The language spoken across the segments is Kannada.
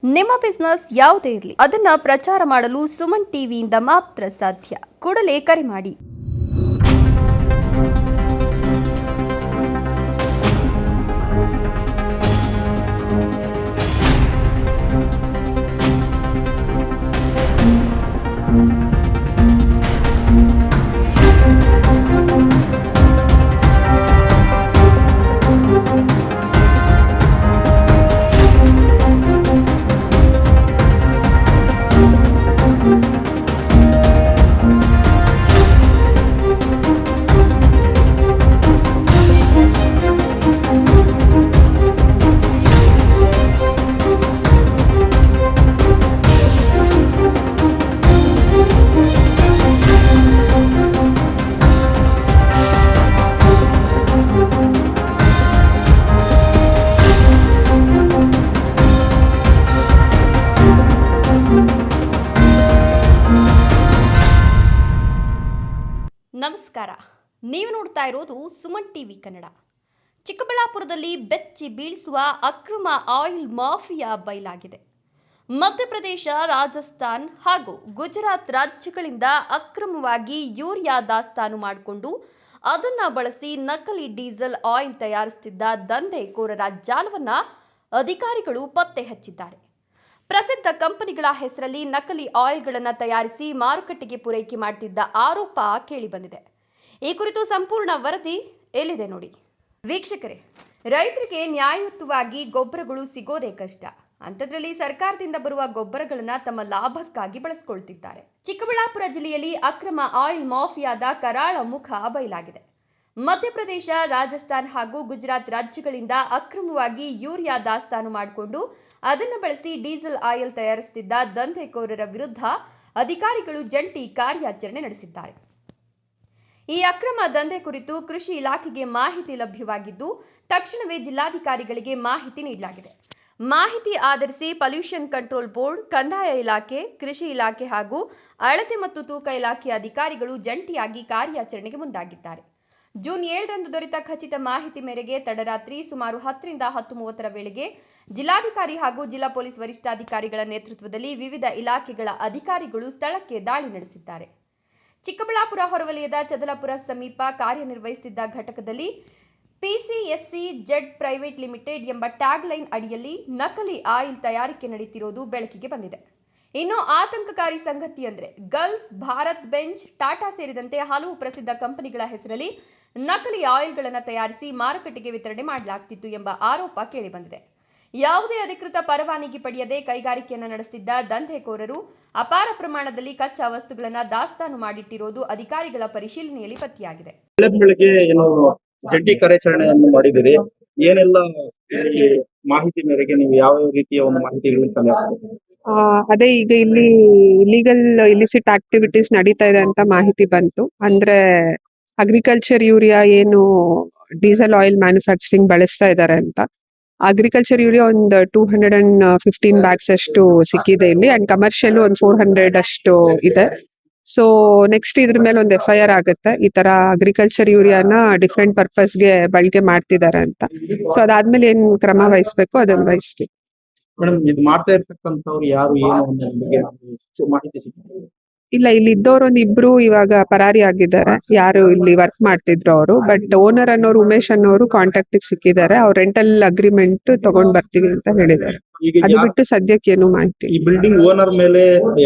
ನಿಮ್ಮ ಬಿಸ್ನೆಸ್ ಯಾವುದೇ ಇರಲಿ ಅದನ್ನ ಪ್ರಚಾರ ಮಾಡಲು ಸುಮನ್ ಟಿವಿಯಿಂದ ಮಾತ್ರ ಸಾಧ್ಯ. ಕೂಡಲೇ ಕರೆ ಮಾಡಿ. ನಮಸ್ಕಾರ, ನೀವು ನೋಡ್ತಾ ಇರೋದು ಸುಮನ್ ಟಿವಿ ಕನ್ನಡ. ಚಿಕ್ಕಬಳ್ಳಾಪುರದಲ್ಲಿ ಬೆಚ್ಚಿ ಬೀಳಿಸುವ ಅಕ್ರಮ ಆಯಿಲ್ ಮಾಫಿಯಾ ಬಯಲಾಗಿದೆ. ಮಧ್ಯಪ್ರದೇಶ, ರಾಜಸ್ಥಾನ್ ಹಾಗೂ ಗುಜರಾತ್ ರಾಜ್ಯಗಳಿಂದ ಅಕ್ರಮವಾಗಿ ಯೂರಿಯಾ ದಾಸ್ತಾನು ಮಾಡಿಕೊಂಡು ಅದನ್ನ ಬಳಸಿ ನಕಲಿ ಡೀಸೆಲ್ ಆಯಿಲ್ ತಯಾರಿಸುತ್ತಿದ್ದ ದಂಧೆಕೋರರ ಜಾಲವನ್ನ ಅಧಿಕಾರಿಗಳು ಪತ್ತೆ ಹಚ್ಚಿದ್ದಾರೆ. ಪ್ರಸಿದ್ಧ ಕಂಪನಿಗಳ ಹೆಸರಲ್ಲಿ ನಕಲಿ ಆಯಿಲ್ಗಳನ್ನು ತಯಾರಿಸಿ ಮಾರುಕಟ್ಟೆಗೆ ಪೂರೈಕೆ ಮಾಡುತ್ತಿದ್ದ ಆರೋಪ ಕೇಳಿಬಂದಿದೆ. ಈ ಕುರಿತು ಸಂಪೂರ್ಣ ವರದಿ ಎಲ್ಲಿದೆ ನೋಡಿ. ವೀಕ್ಷಕರೇ, ರೈತರಿಗೆ ನ್ಯಾಯಯುತವಾಗಿ ಗೊಬ್ಬರಗಳು ಸಿಗೋದೇ ಕಷ್ಟ. ಅಂಥದ್ರಲ್ಲಿ ಸರ್ಕಾರದಿಂದ ಬರುವ ಗೊಬ್ಬರಗಳನ್ನು ತಮ್ಮ ಲಾಭಕ್ಕಾಗಿ ಬಳಸಿಕೊಳ್ತಿದ್ದಾರೆ. ಚಿಕ್ಕಬಳ್ಳಾಪುರ ಜಿಲ್ಲೆಯಲ್ಲಿ ಅಕ್ರಮ ಆಯಿಲ್ ಮಾಫಿಯಾದ ಕರಾಳ ಮುಖ ಬಯಲಾಗಿದೆ. ಮಧ್ಯಪ್ರದೇಶ, ರಾಜಸ್ಥಾನ್ ಹಾಗೂ ಗುಜರಾತ್ ರಾಜ್ಯಗಳಿಂದ ಅಕ್ರಮವಾಗಿ ಯೂರಿಯಾ ದಾಸ್ತಾನು ಮಾಡಿಕೊಂಡು ಅದನ್ನು ಬಳಸಿ ಡೀಸೆಲ್ ಆಯಿಲ್ ತಯಾರಿಸುತ್ತಿದ್ದ ದಂಧೆಕೋರರ ವಿರುದ್ಧ ಅಧಿಕಾರಿಗಳು ಜಂಟಿ ಕಾರ್ಯಾಚರಣೆ ನಡೆಸಿದ್ದಾರೆ. ಈ ಅಕ್ರಮ ದಂಧೆ ಕುರಿತು ಕೃಷಿ ಇಲಾಖೆಗೆ ಮಾಹಿತಿ ಲಭ್ಯವಾಗಿದ್ದು, ತಕ್ಷಣವೇ ಜಿಲ್ಲಾಧಿಕಾರಿಗಳಿಗೆ ಮಾಹಿತಿ ನೀಡಲಾಗಿದೆ. ಮಾಹಿತಿ ಆಧರಿಸಿ ಪೊಲ್ಯೂಷನ್ ಕಂಟ್ರೋಲ್ ಬೋರ್ಡ್, ಕಂದಾಯ ಇಲಾಖೆ, ಕೃಷಿ ಇಲಾಖೆ ಹಾಗೂ ಅಳತೆ ಮತ್ತು ತೂಕ ಇಲಾಖೆಯ ಅಧಿಕಾರಿಗಳು ಜಂಟಿಯಾಗಿ ಕಾರ್ಯಾಚರಣೆಗೆ ಮುಂದಾಗಿದ್ದಾರೆ. ಜೂನ್ 7ರಂದು ದೊರೆತ ಖಚಿತ ಮಾಹಿತಿ ಮೇರೆಗೆ ತಡರಾತ್ರಿ ಸುಮಾರು 10ರಿಂದ 10:30ರ ವೇಳೆಗೆ ಜಿಲ್ಲಾಧಿಕಾರಿ ಹಾಗೂ ಜಿಲ್ಲಾ ಪೊಲೀಸ್ ವರಿಷ್ಠಾಧಿಕಾರಿಗಳ ನೇತೃತ್ವದಲ್ಲಿ ವಿವಿಧ ಇಲಾಖೆಗಳ ಅಧಿಕಾರಿಗಳು ಸ್ಥಳಕ್ಕೆ ದಾಳಿ ನಡೆಸಿದ್ದಾರೆ. ಚಿಕ್ಕಬಳ್ಳಾಪುರ ಹೊರವಲಯದ ಚದಲಾಪುರ ಸಮೀಪ ಕಾರ್ಯನಿರ್ವಹಿಸುತ್ತಿದ್ದ ಘಟಕದಲ್ಲಿ ಪಿಸಿಎಸ್ಸಿ ಜೆಡ್ ಪ್ರೈವೇಟ್ ಲಿಮಿಟೆಡ್ ಎಂಬ ಟ್ಯಾಗ್ಲೈನ್ ಅಡಿಯಲ್ಲಿ ನಕಲಿ ಆಯಿಲ್ ತಯಾರಿಕೆ ನಡೆಯುತ್ತಿರುವುದು ಬೆಳಕಿಗೆ ಬಂದಿದೆ. ಇನ್ನು ಆತಂಕಕಾರಿ ಸಂಗತಿ ಅಂದರೆ ಗಲ್ಫ್, ಭಾರತ್ ಬೆಂಜ್, ಟಾಟಾ ಸೇರಿದಂತೆ ಹಲವು ಪ್ರಸಿದ್ಧ ಕಂಪನಿಗಳ ಹೆಸರಲ್ಲಿ ನಕಲಿ ಆಯಿಲ್ಗಳನ್ನು ತಯಾರಿಸಿ ಮಾರುಕಟ್ಟೆಗೆ ವಿತರಣೆ ಮಾಡಲಾಗುತ್ತಿತ್ತು ಎಂಬ ಆರೋಪ ಕೇಳಿಬಂದಿದೆ. ಯಾವುದೇ ಅಧಿಕೃತ ಪರವಾನಗಿ ಪಡೆಯದೆ ಕೈಗಾರಿಕೆಯನ್ನು ನಡೆಸುತ್ತಿದ್ದ ದಂಧೆಕೋರರು ಅಪಾರ ಪ್ರಮಾಣದಲ್ಲಿ ಕಚ್ಚಾ ವಸ್ತುಗಳನ್ನು ದಾಸ್ತಾನು ಮಾಡಿಟ್ಟಿರುವುದು ಅಧಿಕಾರಿಗಳ ಪರಿಶೀಲನೆಯಲ್ಲಿ ಪತ್ತೆಯಾಗಿದೆ. ಜಂಟಿ ಕಾರ್ಯಾಚರಣೆಯನ್ನು ಮಾಡಿದಿರಿ, ಏನೆಲ್ಲ ಮಾಹಿತಿ ಮೇರೆಗೆ ನೀವು ಯಾವ ರೀತಿಯ ಒಂದು ಮಾಹಿತಿಗಳನ್ನು ಅದೇ ಈಗ ಇಲ್ಲಿ ಇಲಿಗಲ್ ಇಲಿಸಿಟ್ ಆಕ್ಟಿವಿಟೀಸ್ ನಡೀತಾ ಇದೆ ಅಂತ ಮಾಹಿತಿ ಬಂತು. ಅಂದ್ರೆ ಅಗ್ರಿಕಲ್ಚರ್ ಯೂರಿಯಾ ಏನು ಡೀಸೆಲ್ ಆಯಿಲ್ ಮ್ಯಾನುಫ್ಯಾಕ್ಚರಿಂಗ್ ಬಳಸ್ತಾ ಇದ್ದಾರೆ ಅಂತ. ಅಗ್ರಿಕಲ್ಚರ್ ಯೂರಿಯಾ ಒಂದು 215 ಬ್ಯಾಗ್ಸ್ ಅಷ್ಟು ಸಿಕ್ಕಿದೆ ಇಲ್ಲಿ, ಅಂಡ್ ಕಮರ್ಷಿಯಲ್ ಒಂದು 400 ಅಷ್ಟು ಇದೆ. ಸೊ ನೆಕ್ಸ್ಟ್ ಇದ್ರ ಮೇಲೆ ಒಂದು FIR ಆಗುತ್ತೆ. ಈ ತರ ಅಗ್ರಿಕಲ್ಚರ್ ಯೂರಿಯಾನ ಡಿಫ್ರೆಂಟ್ ಪರ್ಪಸ್ಗೆ ಬಳಕೆ ಮಾಡ್ತಿದ್ದಾರೆ ಅಂತ. ಸೊ ಅದಾದ್ಮೇಲೆ ಏನ್ ಕ್ರಮ ವಹಿಸ್ಬೇಕು ಅದನ್ನ ವಹಿಸ್ತೀವಿ. ಮೇಡಮ್, ಇದು ಮಾಡ್ತಾ ಇರ್ತಕ್ಕಂಥವ್ರು ಯಾರು, ಏನು ಮಾಹಿತಿ ಸಿಕ್ಕಿದೆ? ಇಲ್ಲ, ಇಲ್ಲಿ ಇದ್ದವರು ಇಬ್ರು ಇವಾಗ ಪರಾರಿ ಆಗಿದ್ದಾರೆ. ಯಾರು ಇಲ್ಲಿ ವರ್ಕ್ ಮಾಡ್ತಿದ್ರು ಅವರು. ಬಟ್ ಓನರ್ ಅನ್ನೋರು ಉಮೇಶ್ ಅನ್ನೋರು ಕಾಂಟ್ಯಾಕ್ಟ್ ಸಿಕ್ಕಿದ್ದಾರೆ. ಅವ್ರು ರೆಂಟಲ್ ಅಗ್ರಿಮೆಂಟ್ ತಗೊಂಡ್ ಬರ್ತೀವಿ ಅಂತ ಹೇಳಿದ್ದಾರೆ. ಅದು ಬಿಟ್ಟು ಸದ್ಯಕ್ಕೆ ಏನು ಮಾಹಿತಿ. ಈ ಬಿಲ್ಡಿಂಗ್ ಓನರ್ ಮೇಲೆ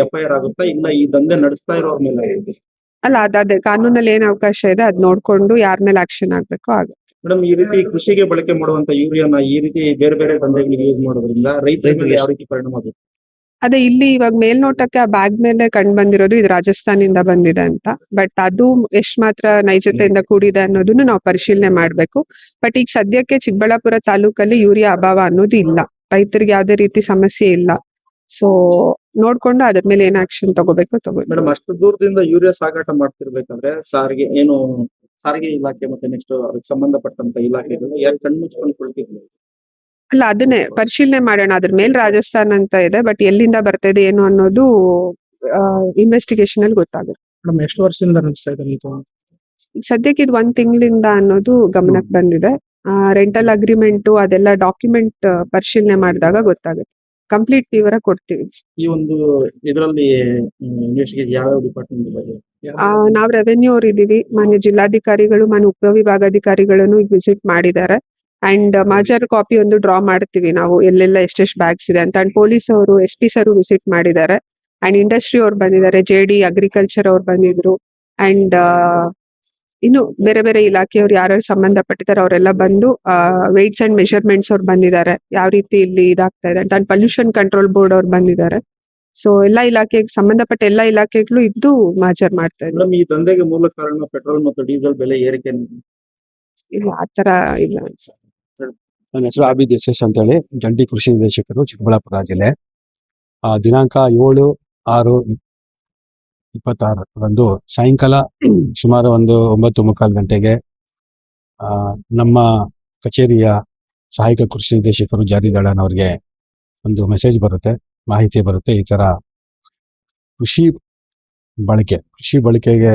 FIR ಆಗುತ್ತಾ, ಇಲ್ಲ ಈ ದಂಧೆ ನಡೆಸ್ತಾ ಇರೋರ ಮೇಲೆ? ಅಲ್ಲ, ಅದೇ ಕಾನೂನಲ್ಲಿ ಏನ್ ಅವಕಾಶ ಇದೆ ಅದ್ ನೋಡ್ಕೊಂಡು ಯಾರ ಮೇಲೆ ಆಕ್ಷನ್ ಆಗ್ಬೇಕು ಆಗುತ್ತೆ. ಮೇಡಮ್, ಈ ರೀತಿ ಕೃಷಿಗೆ ಬಳಕೆ ಮಾಡುವಂತ ಯೂರಿಯಾನ ಈ ರೀತಿ ಬೇರೆ ಬೇರೆ ದಂಧೆಗಳಿಗೆ ಯೂಸ್ ಮಾಡೋದ್ರಿಂದ ರೈತರ ಮೇಲೆ ಯಾವ ರೀತಿ ಪರಿಣಾಮ ಆಗುತ್ತೆ? ಅದೇ ಇಲ್ಲಿ ಇವಾಗ ಮೇಲ್ನೋಟಕ್ಕೆ ಆ ಬ್ಯಾಗ್ ಮೇಲೆ ಕಂಡು ಬಂದಿರೋದು ಇದು ರಾಜಸ್ಥಾನಿಂದ ಬಂದಿದೆ ಅಂತ. ಬಟ್ ಅದು ಎಷ್ಟ್ ಮಾತ್ರ ನೈಜತೆಯಿಂದ ಕೂಡಿದೆ ಅನ್ನೋದನ್ನು ನಾವು ಪರಿಶೀಲನೆ ಮಾಡ್ಬೇಕು. ಬಟ್ ಈಗ ಸದ್ಯಕ್ಕೆ ಚಿಕ್ಕಬಳ್ಳಾಪುರ ತಾಲೂಕಲ್ಲಿ ಯೂರಿಯಾ ಅಭಾವ ಅನ್ನೋದು ಇಲ್ಲ, ರೈತರಿಗೆ ಯಾವುದೇ ರೀತಿ ಸಮಸ್ಯೆ ಇಲ್ಲ. ಸೊ ನೋಡ್ಕೊಂಡು ಅದ್ರ ಮೇಲೆ ಏನ್ ಆಕ್ಷನ್ ತಗೋಬೇಕು ತಗೋಬೇಕು. ಮೇಡಮ್, ಅಷ್ಟು ದೂರದಿಂದ ಯೂರಿಯಾ ಸಾಗಾಟ ಮಾಡ್ತಿರ್ಬೇಕಾದ್ರೆ ಸಾರಿಗೆ ಇಲಾಖೆ ಮತ್ತೆ ನೆಕ್ಸ್ಟ್ ಅದಕ್ಕೆ ಸಂಬಂಧಪಟ್ಟಂತ ಇಲಾಖೆಗಳು ಯಾರು ಕಣ್ಮುಚ್ಕೊಂಡು ಕುಳಿತಿದ್ರು? ಅಲ್ಲ, ಅದನ್ನೇ ಪರಿಶೀಲನೆ ಮಾಡೋಣ. ಅದ್ರ ಮೇಲೆ ರಾಜಸ್ಥಾನ್ ಅಂತ ಇದೆ, ಬಟ್ ಎಲ್ಲಿಂದ ಬರ್ತಾ ಇದೆ ಏನು ಅನ್ನೋದು ಇನ್ವೆಸ್ಟಿಗೇಷನ್ ಅಲ್ಲಿ ಗೊತ್ತಾಗುತ್ತೆ. ಮೇಡಮ್, ಎಷ್ಟು ವರ್ಷದಿಂದ ನಡೆಸ್ತಾ ಇದ್ದಾರೆ? ಸದ್ಯಕ್ಕೆ ಇದು 1 ತಿಂಗಳಿಂದ ಅನ್ನೋದು ಗಮನಕ್ಕೆ ಬಂದಿದೆ. ರೆಂಟಲ್ ಅಗ್ರಿಮೆಂಟ್ ಅದೆಲ್ಲ ಡಾಕ್ಯುಮೆಂಟ್ ಪರಿಶೀಲನೆ ಮಾಡಿದಾಗ ಗೊತ್ತಾಗುತ್ತೆ. ಕಂಪ್ಲೀಟ್ ವಿವರ ಕೊಡ್ತೀವಿ. ಈ ಒಂದು ಇದರಲ್ಲಿ ಇನ್ವೆಸ್ಟಿಗೇಟ್ ಯಾವ ಡಿಪಾರ್ಟ್ಮೆಂಟ್ ಇದೆ? ನಾವು ರೆವೆನ್ಯೂ ಅವ್ರು ಇದೀವಿ, ಮಾನ್ಯ ಜಿಲ್ಲಾಧಿಕಾರಿಗಳು ಮಾನ್ಯ ಉಪವಿಭಾಗಾಧಿಕಾರಿಗಳನ್ನು ಈಗ ವಿಸಿಟ್ ಮಾಡಿದ್ದಾರೆ. ಅಂಡ್ ಮಾಜರ್ ಕಾಪಿ ಒಂದು ಡ್ರಾ ಮಾಡ್ತೀವಿ ನಾವು, ಎಲ್ಲೆಲ್ಲ ಎಷ್ಟೆಷ್ಟು ಬ್ಯಾಗ್ಸ್ ಇದೆ ಅಂತ. ಅಂಡ್ ಪೊಲೀಸ್ ಅವರು SP ಸರ್ ವಿಸಿಟ್ ಮಾಡಿದ್ದಾರೆ. ಅಂಡ್ ಇಂಡಸ್ಟ್ರಿ ಅವ್ರು ಬಂದಿದ್ದಾರೆ, JD ಅಗ್ರಿಕಲ್ಚರ್ ಅವ್ರು ಬಂದಿದ್ರು. ಅಂಡ್ ಇನ್ನು ಬೇರೆ ಬೇರೆ ಇಲಾಖೆಯವ್ರು ಯಾರ್ಯಾರು ಸಂಬಂಧಪಟ್ಟಿದ್ದಾರೆ ಅವರೆಲ್ಲ ಬಂದು ವೆಯ್ಟ್ಸ್ ಅಂಡ್ ಮೆಷರ್ಮೆಂಟ್ಸ್ ಅವ್ರು ಬಂದಿದ್ದಾರೆ, ಯಾವ ರೀತಿ ಇಲ್ಲಿ ಇದಾಗ್ತಾ ಇದೆ ಅಂತ. ಅಂಡ್ ಪೊಲ್ಯೂಷನ್ ಕಂಟ್ರೋಲ್ ಬೋರ್ಡ್ ಅವ್ರು ಬಂದಿದ್ದಾರೆ. ಸೊ ಎಲ್ಲಾ ಇಲಾಖೆಗೆ ಸಂಬಂಧಪಟ್ಟ ಎಲ್ಲಾ ಇಲಾಖೆಗಳು ಇದ್ದು ಮಾಜರ್ ಮಾಡ್ತಾ ಇದ್ದಾರೆ. ಮೇಡಮ್, ಈ ದಂಧೆಗೆ ಮೂಲ ಕಾರಣ ಪೆಟ್ರೋಲ್ ಮತ್ತು ಡೀಸೆಲ್ ಬೆಲೆ ಏರಿಕೆ. ಇಲ್ಲ ಆತರ ಇಲ್ಲ ಅನ್ಸುತ್ತೆ. ನನ್ನ ಹೆಸರು ಆಬಿದ್ SS ಅಂತೇಳಿ, ಜಂಟಿ ಕೃಷಿ ನಿರ್ದೇಶಕರು, ಚಿಕ್ಕಬಳ್ಳಾಪುರ ಜಿಲ್ಲೆ. ದಿನಾಂಕ 7/6/26 ಸಾಯಂಕಾಲ ಸುಮಾರು ಒಂದು 9:15 ಗಂಟೆಗೆ ನಮ್ಮ ಕಚೇರಿಯ ಸಹಾಯಕ ಕೃಷಿ ನಿರ್ದೇಶಕರು ಜಾರಿದಾಳನ್ ಅವ್ರಿಗೆ ಒಂದು ಮೆಸೇಜ್ ಬರುತ್ತೆ, ಮಾಹಿತಿ ಬರುತ್ತೆ. ಈ ತರ ಕೃಷಿ ಬಳಕೆಗೆ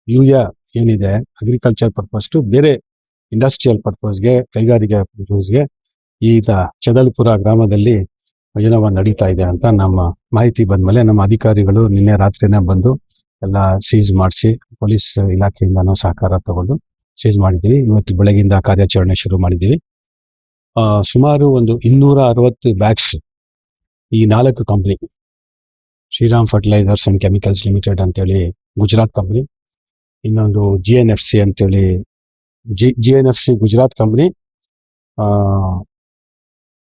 ಯೂರಿಯಾ ಏನಿದೆ ಅಗ್ರಿಕಲ್ಚರ್ ಪರ್ಪಸ್ ಟು ಬೇರೆ ಇಂಡಸ್ಟ್ರಿಯಲ್ ಪರ್ಪಸ್ಗೆ, ಕೈಗಾರಿಕೆ ಪರ್ಪಸ್ಗೆ ಈಗ ಚದಲ್ಪುರ ಗ್ರಾಮದಲ್ಲಿ ಯೋಜನೆ ನಡೀತಾ ಇದೆ ಅಂತ ನಮ್ಮ ಮಾಹಿತಿ ಬಂದ್ಮೇಲೆ ನಮ್ಮ ಅಧಿಕಾರಿಗಳು ನಿನ್ನೆ ರಾತ್ರಿನೇ ಬಂದು ಎಲ್ಲ ಸೀಸ್ ಮಾಡಿಸಿ, ಪೊಲೀಸ್ ಇಲಾಖೆಯಿಂದನೂ ಸಹಕಾರ ತಗೊಂಡು ಸೀಸ್ ಮಾಡಿದ್ದೀವಿ. ಇವತ್ತು ಬೆಳಗಿಂದ ಕಾರ್ಯಾಚರಣೆ ಶುರು ಮಾಡಿದ್ದೀವಿ. ಸುಮಾರು ಒಂದು 260 ಬ್ಯಾಗ್ಸ್ ಈ 4 company, Shriram fertilisers and chemicals limited ಅಂತೇಳಿ ಗುಜರಾತ್ ಕಂಪ್ನಿ, ಇನ್ನೊಂದು GNFC ಅಂತೇಳಿ GNFC Gujarat company,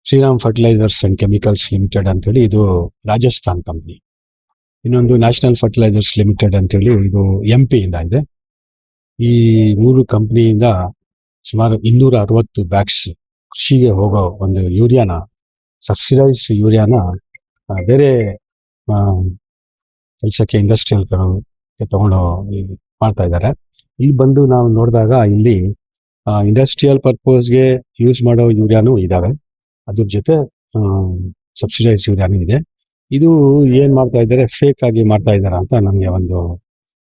Shriram fertilisers and chemicals limited ಅಂತೇಳಿ ಇದು ರಾಜಸ್ಥಾನ್ ಕಂಪ್ನಿ, ಇನ್ನೊಂದು ನ್ಯಾಷನಲ್ ಫರ್ಟಿಲೈಸರ್ಸ್ ಲಿಮಿಟೆಡ್ ಅಂತೇಳಿ ಇದು MP ಇಂದ ಇದೆ. ಈ 3 ಕಂಪ್ನಿಯಿಂದ ಸುಮಾರು 260 ಬ್ಯಾಗ್ಸ್ ಕೃಷಿಗೆ ಹೋಗೋ ಒಂದು ಯೂರಿಯಾನ, ಸಬ್ಸಿಡೈಸ್ ಯೂರಿಯಾನ ಬೇರೆ ಕೆಲಸಕ್ಕೆ ಇಂಡಸ್ಟ್ರಿಯಲ್ ತಗೊಂಡು ಮಾಡ್ತಾ ಇದ್ದಾರೆ. ಇಲ್ಲಿ ಬಂದು ನಾವು ನೋಡಿದಾಗ ಇಲ್ಲಿ ಇಂಡಸ್ಟ್ರಿಯಲ್ ಪರ್ಪಸ್ಗೆ ಯೂಸ್ ಮಾಡೋ ಯೂರಿಯಾನು ಇದಾವೆ, ಅದ್ರ ಜೊತೆ ಸಬ್ಸಿಡೈಸ್ ಯೂರಿಯಾನು ಇದೆ. ಇದು ಏನ್ ಮಾಡ್ತಾ ಇದ್ದಾರೆ, ಫೇಕ್ ಆಗಿ ಮಾಡ್ತಾ ಇದ್ದಾರೆ ಅಂತ ನಮ್ಗೆ ಒಂದು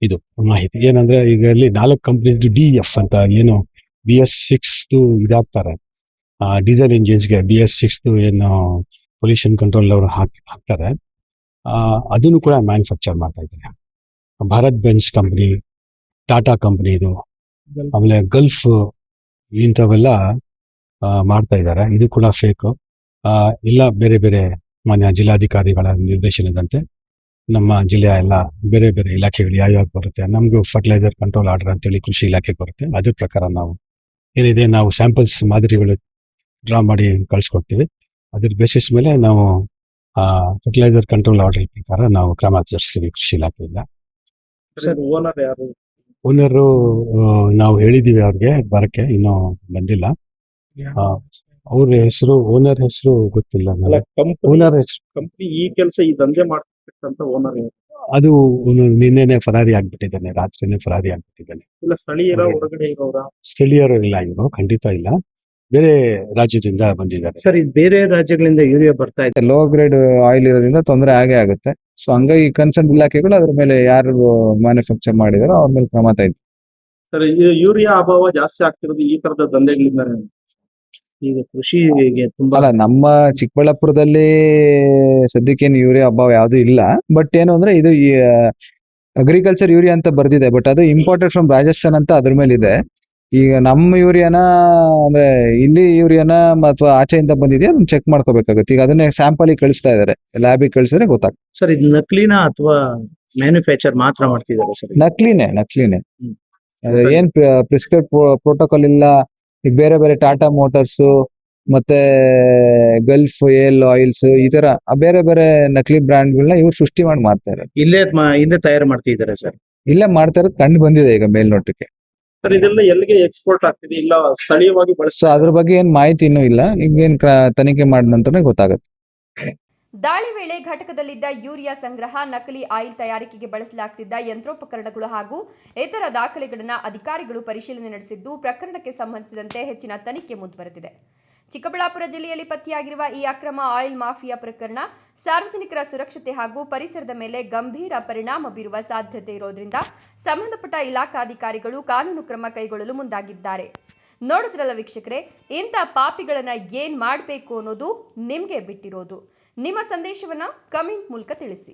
ಇದು ಮಾಹಿತಿ. ಏನಂದ್ರೆ ಈಗ ಇಲ್ಲಿ 4 ಕಂಪ್ನೀಸ್ DEF ಅಂತ ಏನು BS6 ಇದಾಗ್ತಾರೆ ಡೀಸೆಲ್ ಇಂಜಿನ್ಸ್ಗೆ, BS6 ಏನು ಪೊಲ್ಯೂಷನ್ ಕಂಟ್ರೋಲ್ ಅವರು ಹಾಕ್ತಾರೆ, ಅದನ್ನು ಕೂಡ ಮ್ಯಾನುಫ್ಯಾಕ್ಚರ್ ಮಾಡ್ತಾ ಇದ್ದಾರೆ. Bharat Benz company, Tata company ಇದು, ಆಮೇಲೆ ಗಲ್ಫ್, ಇಂಥವೆಲ್ಲ ಮಾಡ್ತಾ ಇದ್ದಾರೆ. ಇದು ಕೂಡ ಫೇಕ್. ಇಲ್ಲ ಬೇರೆ ಬೇರೆ ಮಾನ್ಯ ಜಿಲ್ಲಾಧಿಕಾರಿಗಳ ನಿರ್ದೇಶನದಂತೆ ನಮ್ಮ ಜಿಲ್ಲೆಯ ಎಲ್ಲ ಬೇರೆ ಬೇರೆ ಇಲಾಖೆಗಳು ಯಾವ್ಯಾವ ಬರುತ್ತೆ, ನಮಗೂ ಫರ್ಟಿಲೈಸರ್ ಕಂಟ್ರೋಲ್ ಆರ್ಡರ್ ಅಂತೇಳಿ ಕೃಷಿ ಇಲಾಖೆಗೆ ಬರುತ್ತೆ. ಅದ್ರ ಪ್ರಕಾರ ನಾವು ಏನಿದೆ ನಾವು ಸ್ಯಾಂಪಲ್ಸ್ ಮಾದರಿಗಳು ಡ್ರಾ ಮಾಡಿ ಕಳಿಸ್ಕೊಡ್ತೀವಿ. ಅದ್ರ ಬೇಸಿಸ್ ಮೇಲೆ ನಾವು ಫರ್ಟಿಲೈಸರ್ ಕಂಟ್ರೋಲ್ ಆರ್ಡರ್ ಪ್ರಕಾರ ನಾವು ಕ್ರಮ ಜರುಗಿಸ್ತೀವಿ ಕೃಷಿ ಇಲಾಖೆಯಿಂದ. ಓನರ್ ಯಾರು? ಓನರು ನಾವು ಹೇಳಿದೀವಿ ಅವ್ರಿಗೆ ಬರಕ್ಕೆ, ಇನ್ನೂ ಬಂದಿಲ್ಲ. ಅವ್ರ ಹೆಸರು, ಓನರ್ ಹೆಸರು ಗೊತ್ತಿಲ್ಲ. ಓನರ್ ಹೆಸರು, ಕಂಪ್ನಿ ಈ ಕೆಲಸ ಈ ದಂಧೆ ಮಾಡ್ತಕ್ಕಂತ ಓನರ್ ಯಾರು? ಅದು ನಿನ್ನೆನೆ ಫರಾರಿ ಆಗ್ಬಿಟ್ಟಿದ್ದಾನೆ, ರಾತ್ರಿನೇ ಫರಾರಿ ಆಗ್ಬಿಟ್ಟಿದ್ದಾನೆ. ಇಲ್ಲ ಸ್ಥಳೀಯರ, ಹೊರಗಡೆ ಇರೋರ? ಸ್ಥಳೀಯರು ಇಲ್ಲ, ಇವರು ಖಂಡಿತ ಇಲ್ಲ, ಬೇರೆ ರಾಜ್ಯದಿಂದ ಬಂದಿದ್ದಾರೆ. ಸರ್, ಇದು ಬೇರೆ ರಾಜ್ಯಗಳಿಂದ ಯೂರಿಯಾ ಬರ್ತಾ ಇದೆ, ಲೋ ಗ್ರೇಡ್ ಆಯಿಲ್ ಇರೋದ್ರಿಂದ ತೊಂದರೆ ಆಗೇ ಆಗುತ್ತೆ. ಸೊ ಹಂಗಾಗಿ ಕನ್ಸರ್ನ್ ಇಲಾಖೆಗಳು ಅದ್ರ ಮೇಲೆ ಯಾರು ಮ್ಯಾನುಫ್ಯಾಕ್ಚರ್ ಮಾಡಿದಾರೋ ಅವ್ರ ಮೇಲೆ ಕ್ರಮ ತೆಗೆದು. ಸರ್, ಯೂರಿಯಾ ಅಭಾವ ಜಾಸ್ತಿ ಆಗ್ತಿರೋದು ಈ ತರದ ದಂಧೆಗಳಿಂದ. ಈಗ ಕೃಷಿಗೆ ತುಂಬಾ ಅಲ್ಲ, ನಮ್ಮ ಚಿಕ್ಕಬಳ್ಳಾಪುರದಲ್ಲಿ ಸದ್ಯಕ್ಕೇನು ಯೂರಿಯಾ ಅಭಾವ ಯಾವ್ದು ಇಲ್ಲ. ಬಟ್ ಏನು ಅಂದ್ರೆ ಇದು ಅಗ್ರಿಕಲ್ಚರ್ ಯೂರಿಯಾ ಅಂತ ಬರ್ದಿದೆ, ಬಟ್ ಅದು ಇಂಪೋರ್ಟೆಡ್ ಫ್ರಮ್ ರಾಜಸ್ಥಾನ್ ಅಂತ ಅದ್ರ ಮೇಲೆ ಇದೆ. ಈಗ ನಮ್ಮ ಯೂರಿಯಾನ ಅಂದ್ರೆ ಇಲ್ಲಿ ಯೂರಿಯಾನ ಅಥವಾ ಆಚೆಯಿಂದ ಬಂದಿದೆಯಾ ಅದನ್ನ ಚೆಕ್ ಮಾಡ್ಕೋಬೇಕಾಗುತ್ತೆ. ಈಗ ಅದನ್ನೇ ಸ್ಯಾಂಪಲ್ ಕಳಿಸ್ತಾ ಇದಾರೆ, ಲ್ಯಾಬಿಗೆ ಕಳಿಸಿದ್ರೆ ಗೊತ್ತಾಗ್ತದೆ. ಸರ್, ಇದು ನಕಲಿನ ಅಥವಾ ಮ್ಯಾನುಫ್ಯಾಕ್ಚರ್ ಮಾತ್ರ ಮಾಡ್ತಿದ್ದಾರೆ ಸರ್? ನಕಲಿನೇ. ಏನ್ ಪ್ರಿಸ್ಕ್ರೈಬ್ ಪ್ರೋಟೋಕಾಲ್ ಇಲ್ಲ. ಈಗ ಬೇರೆ ಬೇರೆ ಟಾಟಾ ಮೋಟಾರ್ಸ್ ಮತ್ತೆ ಗಲ್ಫ್ ಏಲ್ ಆಯಿಲ್ಸ್ ಈ ತರ ಬೇರೆ ಬೇರೆ ನಕಲಿ ಬ್ರ್ಯಾಂಡ್ಗಳನ್ನ ಇವ್ರು ಸೃಷ್ಟಿ ಮಾಡಿ ಮಾಡ್ತಾರೆ. ಇಲ್ಲೇ ತಯಾರು ಮಾಡ್ತಿದ್ದಾರೆ ಸರ್? ಇಲ್ಲೇ ಮಾಡ್ತಾ ಇರೋದು ಕಂಡು ಬಂದಿದೆ ಈಗ ಮೇಲ್ನೋಟಕ್ಕೆ. ಸರ್, ಇದೆಲ್ಲ ಎಲ್ಲಿಗೆ ಎಕ್ಸ್ಪೋರ್ಟ್ ಆಗ್ತಿದೆ, ಇಲ್ಲ ಸ್ಥಳೀಯವಾಗಿ ಸೊ ಅದ್ರ ಬಗ್ಗೆ ಏನ್ ಮಾಹಿತಿ ಇನ್ನೂ ಇಲ್ಲ. ಈಗೇನ್ ತನಿಖೆ ಮಾಡಿದ ನಂತರ ಗೊತ್ತಾಗುತ್ತೆ. ದಾಳಿ ವೇಳೆ ಘಟಕದಲ್ಲಿದ್ದ ಯೂರಿಯಾ ಸಂಗ್ರಹ, ನಕಲಿ ಆಯಿಲ್ ತಯಾರಿಕೆಗೆ ಬಳಸಲಾಗುತ್ತಿದ್ದ ಯಂತ್ರೋಪಕರಣಗಳು ಹಾಗೂ ಇತರ ದಾಖಲೆಗಳನ್ನು ಅಧಿಕಾರಿಗಳು ಪರಿಶೀಲನೆ ನಡೆಸಿದ್ದು, ಪ್ರಕರಣಕ್ಕೆ ಸಂಬಂಧಿಸಿದಂತೆ ಹೆಚ್ಚಿನ ತನಿಖೆ ಮುಂದುವರೆದಿದೆ. ಚಿಕ್ಕಬಳ್ಳಾಪುರ ಜಿಲ್ಲೆಯಲ್ಲಿ ಪತ್ತೆಯಾಗಿರುವ ಈ ಅಕ್ರಮ ಆಯಿಲ್ ಮಾಫಿಯಾ ಪ್ರಕರಣ ಸಾರ್ವಜನಿಕರ ಸುರಕ್ಷತೆ ಹಾಗೂ ಪರಿಸರದ ಮೇಲೆ ಗಂಭೀರ ಪರಿಣಾಮ ಬೀರುವ ಸಾಧ್ಯತೆ ಇರೋದ್ರಿಂದ ಸಂಬಂಧಪಟ್ಟ ಇಲಾಖಾಧಿಕಾರಿಗಳು ಕಾನೂನು ಕ್ರಮ ಕೈಗೊಳ್ಳಲು ಮುಂದಾಗಿದ್ದಾರೆ. ನೋಡಿದ್ರಲ್ಲ ವೀಕ್ಷಕರೇ, ಇಂಥ ಪಾಪಿಗಳನ್ನ ಏನ್ ಮಾಡಬೇಕು ಅನ್ನೋದು ನಿಮಗೆ ಬಿಟ್ಟಿರೋದು. ನಿಮ್ಮ ಸಂದೇಶವನ್ನ ಕಮೆಂಟ್ ಮೂಲಕ ತಿಳಿಸಿ.